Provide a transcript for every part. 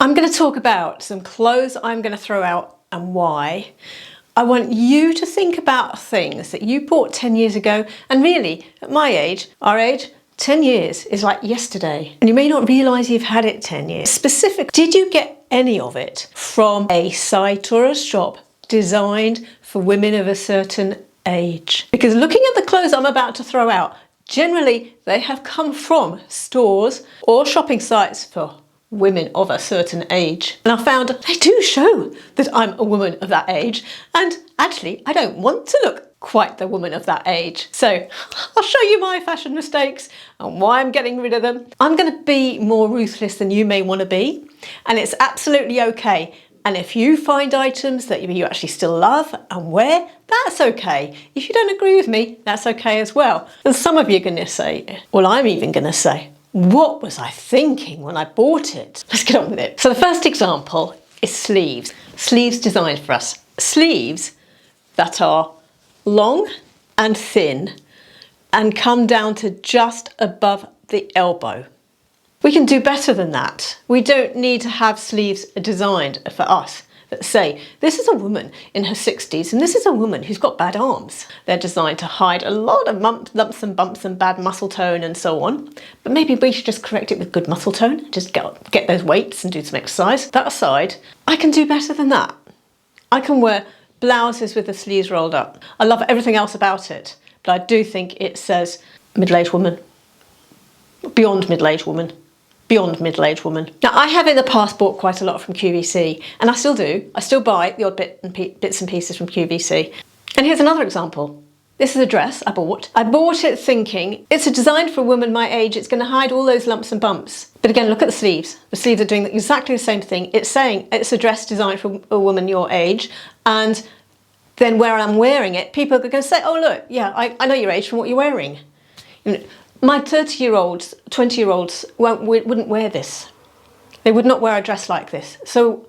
I'm going to talk about some clothes I'm going to throw out and why. I want you to think about things that you bought 10 years ago, and really, at my age, our age, 10 years is like yesterday, and you may not realise you've had it 10 years. Specific, did you get any of it from a site or a shop designed for women of a certain age? Because looking at the clothes I'm about to throw out, generally they have come from stores or shopping sites for women of a certain age. And I found they do show that I'm a woman of that age, and actually I don't want to look quite the woman of that age. So I'll show you my fashion mistakes and why I'm getting rid of them. I'm going to be more ruthless than you may want to be, and it's absolutely okay. And if you find items that you actually still love and wear, that's okay. If you don't agree with me, that's okay as well. And some of you are going to say, well, I'm even going to say, what was I thinking when I bought it? Let's get on with it. So the first example is sleeves. Sleeves designed for us. Sleeves that are long and thin and come down to just above the elbow. We can do better than that. We don't need to have sleeves designed for us that say, this is a woman in her 60s and this is a woman who's got bad arms. They're designed to hide a lot of lumps and bumps and bad muscle tone and so on. But maybe we should just correct it with good muscle tone, just get those weights and do some exercise. That aside, I can do better than that. I can wear blouses with the sleeves rolled up. I love everything else about it, but I do think it says middle-aged woman, beyond middle-aged woman. Beyond middle-aged woman. Now, I have in the past bought quite a lot from QVC, and I still do. I still buy the odd bits and pieces from QVC. And here's another example. This is a dress I bought. I bought it thinking it's designed for a woman my age. It's going to hide all those lumps and bumps. But again, look at the sleeves. The sleeves are doing exactly the same thing. It's saying it's a dress designed for a woman your age, and then where I'm wearing it, people are going to say, oh look, yeah, I know your age from what you're wearing. You know, my 30-year-olds, 20-year-olds wouldn't wear this. They would not wear a dress like this. So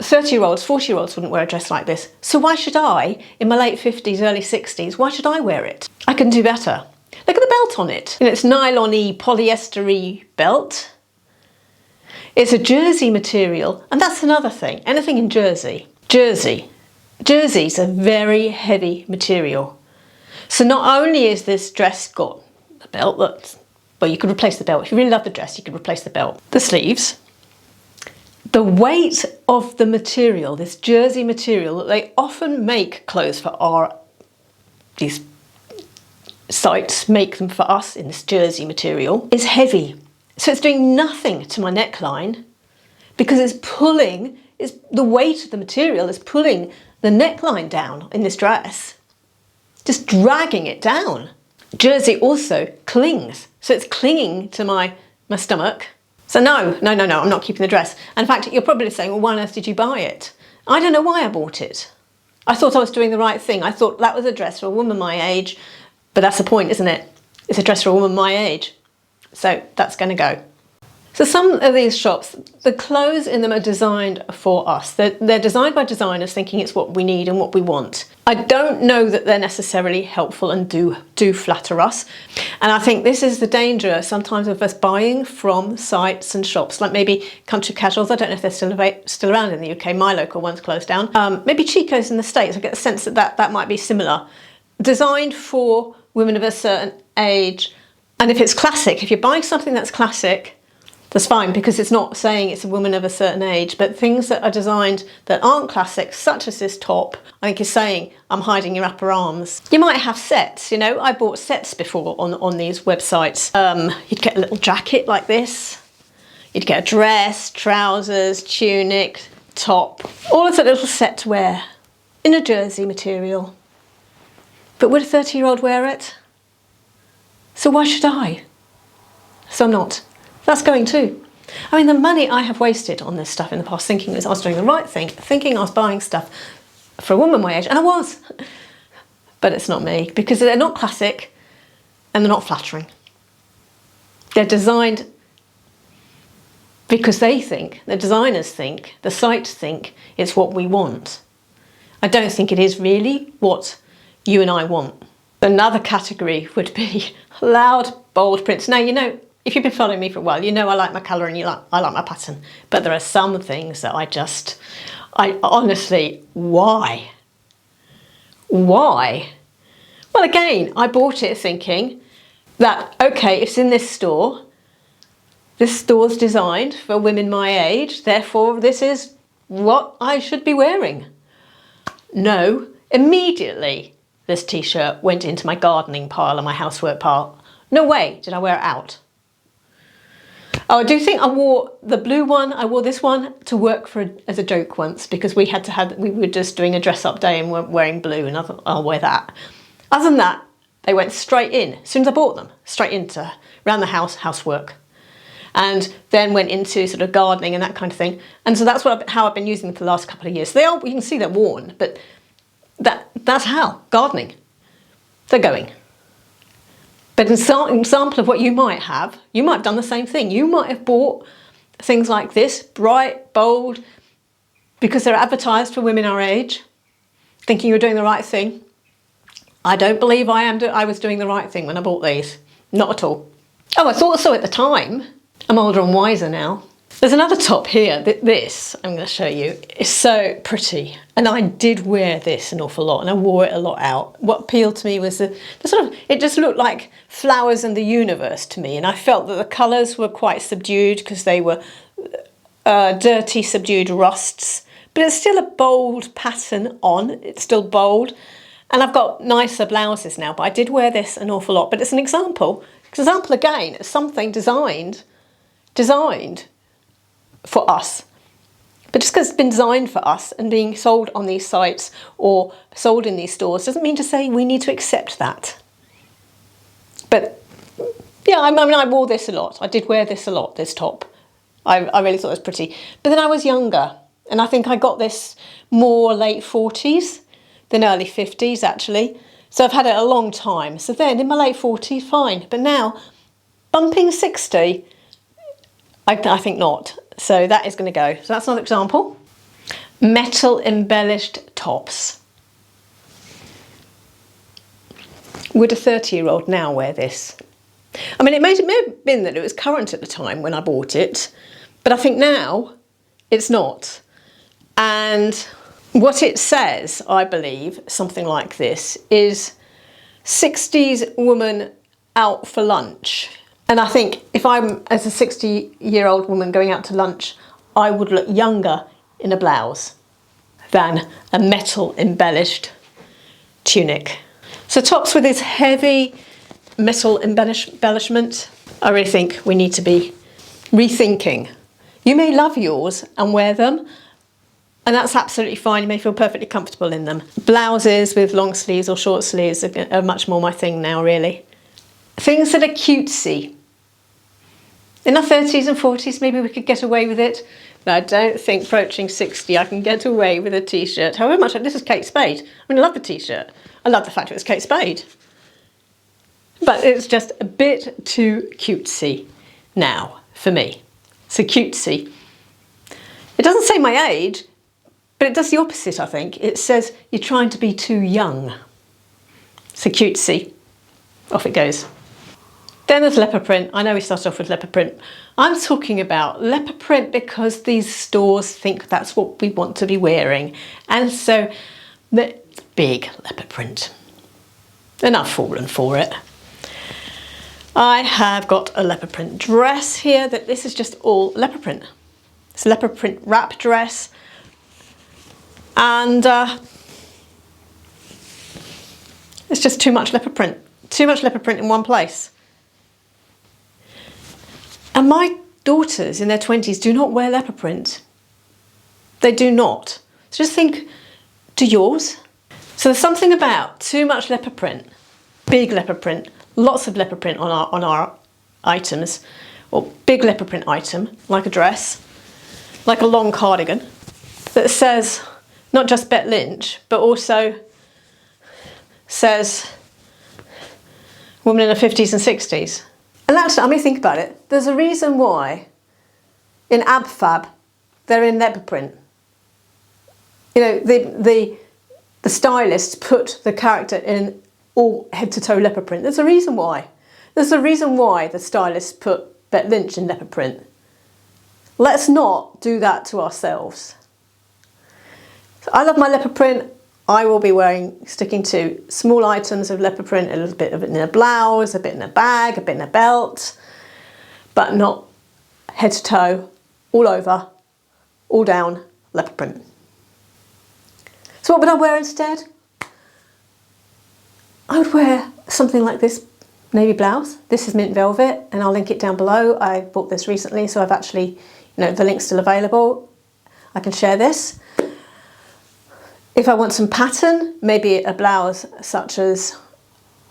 30-year-olds, 40-year-olds wouldn't wear a dress like this. So why should I, in my late 50s, early 60s, why should I wear it? I can do better. Look at the belt on it. You know, it's nylon-y, polyester-y belt. It's a jersey material, and that's another thing. Anything in jersey. Jersey's a very heavy material. So not only is this dress got belt that, well, you could replace the belt. If you really love the dress, you could replace the belt. The sleeves, the weight of the material, this jersey material that they often make clothes for these sites make them for us in this jersey material, is heavy. So it's doing nothing to my neckline because the weight of the material is pulling the neckline down in this dress, just dragging it down. Jersey also clings, so it's clinging to my stomach. So no, I'm not keeping the dress. And in fact, you're probably saying, well, why on earth did you buy it? I don't know why I bought it. I thought I was doing the right thing. I thought that was a dress for a woman my age, but that's the point, isn't it? It's a dress for a woman my age. So that's going to go. So some of these shops, the clothes in them are designed for us. They're designed by designers thinking it's what we need and what we want. I don't know that they're necessarily helpful and do flatter us. And I think this is the danger sometimes of us buying from sites and shops, like maybe Country Casuals. I don't know if they're still around in the UK. My local one's closed down. Maybe Chico's in the States. I get the sense that might be similar. Designed for women of a certain age. And if it's classic, if you're buying something that's classic, that's fine, because it's not saying it's a woman of a certain age, but things that are designed that aren't classic, such as this top, I think is saying, I'm hiding your upper arms. You might have sets, you know, I bought sets before on these websites. You'd get a little jacket like this. You'd get a dress, trousers, tunic, top, all as a little set to wear in a jersey material. But would a 30-year-old wear it? So why should I? So I'm not. That's going too. I mean, the money I have wasted on this stuff in the past, thinking I was doing the right thing, thinking I was buying stuff for a woman my age, and I was. But it's not me, because they're not classic and they're not flattering. They're designed because they think, the designers think, the sites think it's what we want. I don't think it is really what you and I want. Another category would be loud, bold prints. Now, you know, if you've been following me for a while, you know I like my colour and I like my pattern. But there are some things that I honestly, why? Why? Well, again, I bought it thinking that, okay, it's in this store. This store's designed for women my age, therefore this is what I should be wearing. No, immediately this t-shirt went into my gardening pile and my housework pile. No way did I wear it out. Oh, I do think I wore the blue one. I wore this one to work as a joke once because we were just doing a dress-up day and weren't wearing blue, and I thought I'll wear that. Other than that, they went straight in as soon as I bought them, straight into around the house, housework, and then went into sort of gardening and that kind of thing. And so that's how I've been using them for the last couple of years. So you can see they're worn, but that's how gardening. They're going. But an example of what you might have done the same thing. You might have bought things like this, bright, bold, because they're advertised for women our age, thinking you're doing the right thing. I don't believe I was doing the right thing when I bought these. Not at all. Oh, I thought so at the time. I'm older and wiser now. There's another top here. This, I'm going to show you, is so pretty. And I did wear this an awful lot, and I wore it a lot out. What appealed to me was the sort of, it just looked like flowers in the universe to me. And I felt that the colours were quite subdued because they were dirty, subdued rusts. But it's still a bold pattern on. It's still bold. And I've got nicer blouses now, but I did wear this an awful lot. But it's an example. Example again, it's something designed for us. But just because it's been designed for us and being sold on these sites or sold in these stores doesn't mean to say we need to accept that. But yeah, I mean, I wore this a lot. I did wear this a lot, this top. I really thought it was pretty. But then I was younger, and I think I got this more late 40s than early 50s actually. So I've had it a long time. So then in my late 40s, fine. But now, bumping 60, I think not. So that is going to go. So that's another example. Metal embellished tops. Would a 30-year-old now wear this? I mean, it may have been that it was current at the time when I bought it, but I think now it's not. And what it says, I believe, something like this, is 60s woman out for lunch. And I think if I'm, as a 60-year-old woman going out to lunch, I would look younger in a blouse than a metal embellished tunic. So tops with this heavy metal embellishment, I really think we need to be rethinking. You may love yours and wear them, and that's absolutely fine. You may feel perfectly comfortable in them. Blouses with long sleeves or short sleeves are much more my thing now, really. Things that are cutesy. In our 30s and 40s, maybe we could get away with it. But I don't think approaching 60, I can get away with a t-shirt. However much, this is Kate Spade. I mean, I love the t-shirt. I love the fact it was Kate Spade. But it's just a bit too cutesy now for me. So cutesy. It doesn't say my age, but it does the opposite, I think. It says you're trying to be too young. So cutesy. Off it goes. Then there's leopard print. I know we started off with leopard print. I'm talking about leopard print because these stores think that's what we want to be wearing. And so the big leopard print. And I've fallen for it. I have got a leopard print dress here. This is just all leopard print. It's a leopard print wrap dress. And it's just too much leopard print. Too much leopard print in one place. And my daughters in their 20s do not wear leopard print. They do not. So just think, do yours? So there's something about too much leopard print, big leopard print, lots of leopard print on our items, or big leopard print item, like a dress, like a long cardigan, that says not just Bet Lynch, but also says woman in her 50s and 60s. And that's, I mean, think about it. There's a reason why in Ab Fab they're in leopard print. You know, the stylists put the character in all head to toe leopard print. There's a reason why. There's a reason why the stylists put Bet Lynch in leopard print. Let's not do that to ourselves. So I love my leopard print. I will be sticking to small items of leopard print, a little bit of it in a blouse, a bit in a bag, a bit in a belt, but not head to toe, all over, all down, leopard print. So what would I wear instead? I would wear something like this navy blouse. This is mint velvet, and I'll link it down below. I bought this recently, so I've actually, the link's still available. I can share this. If I want some pattern, maybe a blouse such as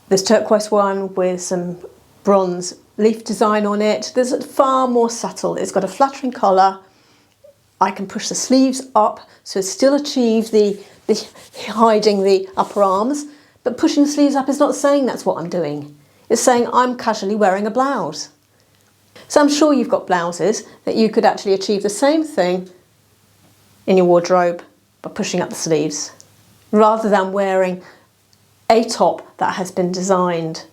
this turquoise one with some bronze leaf design on it. This is far more subtle. It's got a flattering collar. I can push the sleeves up so it still achieves the hiding the upper arms, but pushing the sleeves up is not saying that's what I'm doing. It's saying I'm casually wearing a blouse. So I'm sure you've got blouses that you could actually achieve the same thing in your wardrobe by pushing up the sleeves, rather than wearing a top that has been designed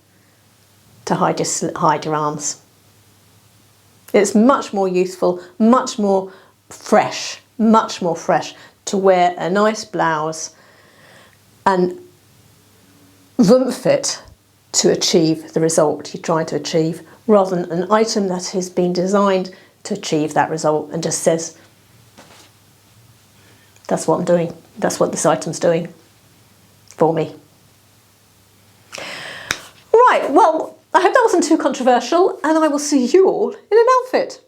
to hide your arms. It's much more youthful, much more fresh to wear a nice blouse and oomph it to achieve the result you're trying to achieve, rather than an item that has been designed to achieve that result and just says, that's what I'm doing, that's what this item's doing for me. Right, well, I hope that wasn't too controversial, and I will see you all in an outfit.